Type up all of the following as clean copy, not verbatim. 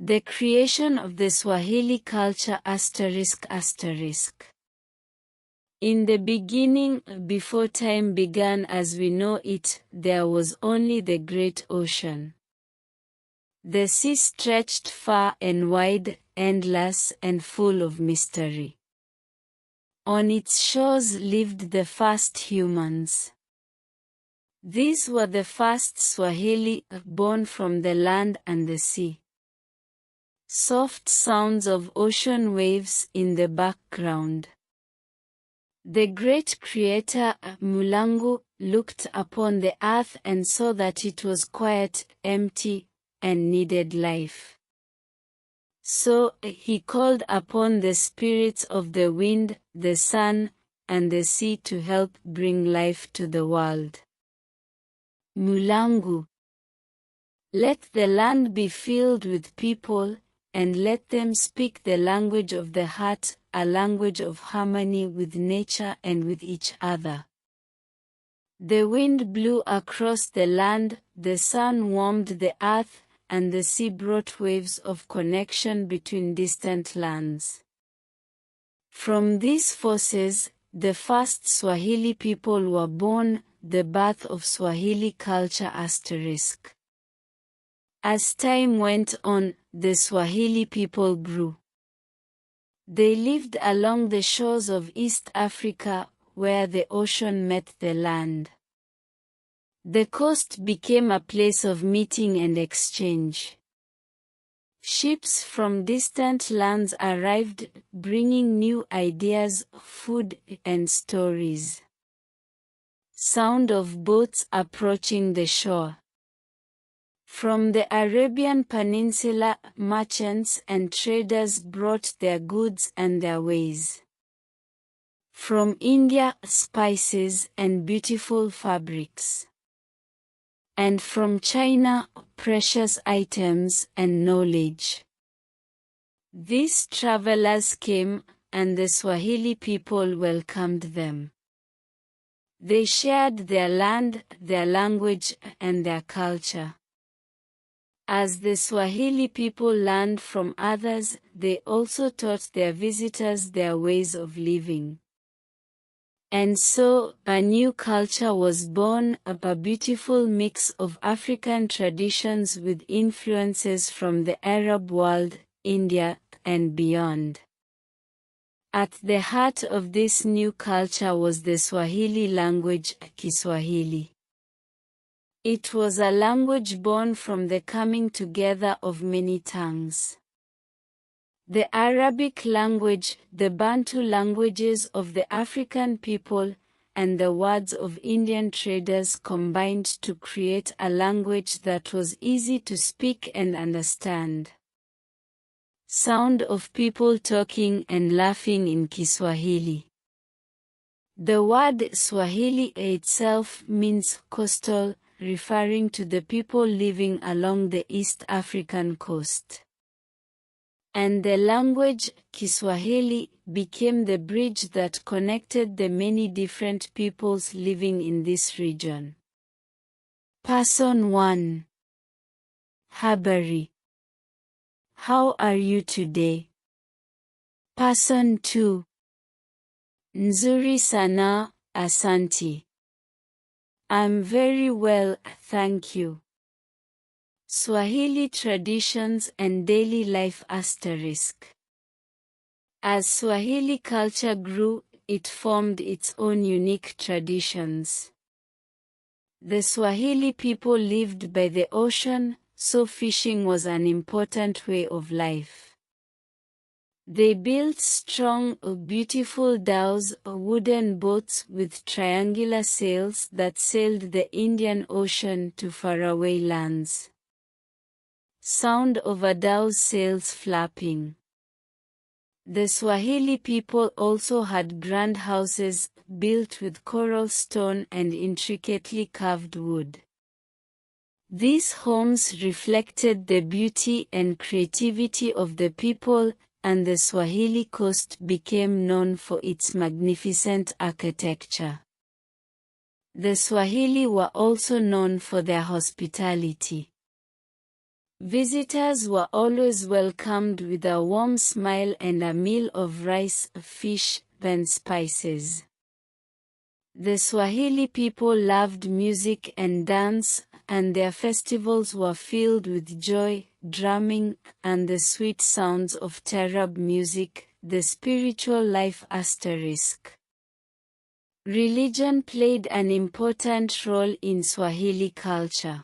The creation of the Swahili culture ****. In the beginning, before time began as we know it, there was only the great ocean. The sea stretched far and wide, endless and full of mystery. On its shores lived the first humans. These were the first Swahili, born from the land and the sea. Soft sounds of ocean waves in the background. The great creator, Mulangu, looked upon the earth and saw that it was quiet, empty, and needed life. So, he called upon the spirits of the wind, the sun, and the sea to help bring life to the world. Mulangu. Let the land be filled with people, and let them speak the language of the heart, a language of harmony with nature and with each other. The wind blew across the land, the sun warmed the earth, and the sea brought waves of connection between distant lands. From these forces, the first Swahili people were born, the birth of Swahili culture ****. As time went on, the Swahili people grew. They lived along the shores of East Africa, where the ocean met the land. The coast became a place of meeting and exchange. Ships from distant lands arrived, bringing new ideas, food, and stories. Sound of boats approaching the shore. From the Arabian Peninsula, merchants and traders brought their goods and their ways. From India, spices and beautiful fabrics. And from China, precious items and knowledge. These travelers came, and the Swahili people welcomed them. They shared their land, their language, and their culture. As the Swahili people learned from others, they also taught their visitors their ways of living. And so, a new culture was born, a beautiful mix of African traditions with influences from the Arab world, India, and beyond. At the heart of this new culture was the Swahili language, Kiswahili. It was a language born from the coming together of many tongues. The Arabic language, the Bantu languages of the African people, and the words of Indian traders combined to create a language that was easy to speak and understand. Sound of people talking and laughing in Kiswahili. The word Swahili itself means coastal, referring to the people living along the East African coast. And the language, Kiswahili, became the bridge that connected the many different peoples living in this region. Person 1. Habari. How are you today? Person 2. Nzuri sana, asanti. I'm very well, thank you. Swahili traditions and daily life ****. As Swahili culture grew, it formed its own unique traditions. The Swahili people lived by the ocean, so fishing was an important way of life. They built strong, beautiful dhows, wooden boats with triangular sails that sailed the Indian Ocean to faraway lands. Sound of a dhow's sails flapping. The Swahili people also had grand houses, built with coral stone and intricately carved wood. These homes reflected the beauty and creativity of the people, and the Swahili coast became known for its magnificent architecture. The Swahili were also known for their hospitality. Visitors were always welcomed with a warm smile and a meal of rice, fish, and spices. The Swahili people loved music and dance, and their festivals were filled with joy, drumming, and the sweet sounds of taarab music, the spiritual life asterisk. Religion played an important role in Swahili culture.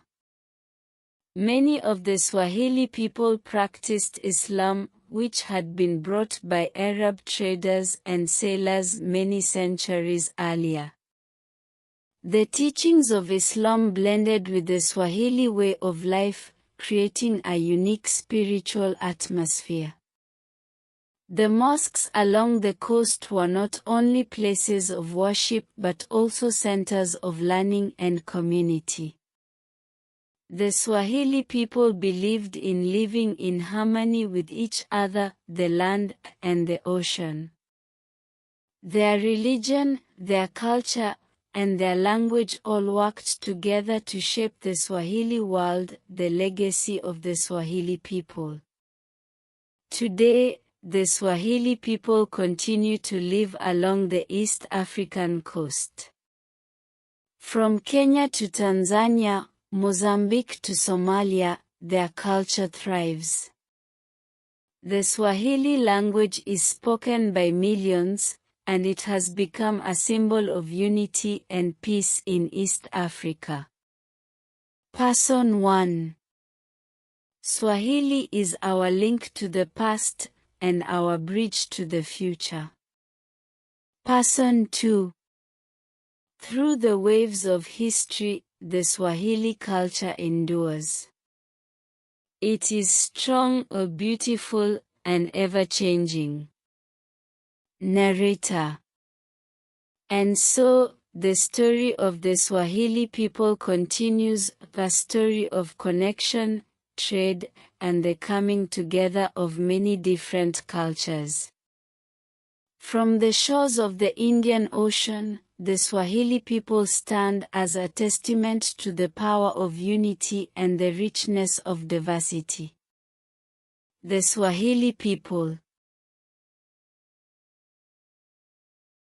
Many of the Swahili people practiced Islam, which had been brought by Arab traders and sailors many centuries earlier. The teachings of Islam blended with the Swahili way of life, creating a unique spiritual atmosphere. The mosques along the coast were not only places of worship but also centers of learning and community. The Swahili people believed in living in harmony with each other, the land, and the ocean. Their religion, their culture, and their language all worked together to shape the Swahili world, the legacy of the Swahili people. Today, the Swahili people continue to live along the East African coast. From Kenya to Tanzania, Mozambique to Somalia, their culture thrives. The Swahili language is spoken by millions, and it has become a symbol of unity and peace in East Africa. Person 1. Swahili is our link to the past, and our bridge to the future. Person 2. Through the waves of history, the Swahili culture endures. It is strong, beautiful, and ever-changing. Narrator. And so, the story of the Swahili people continues, a story of connection, trade, and the coming together of many different cultures. From the shores of the Indian Ocean, the Swahili people stand as a testament to the power of unity and the richness of diversity. The Swahili people.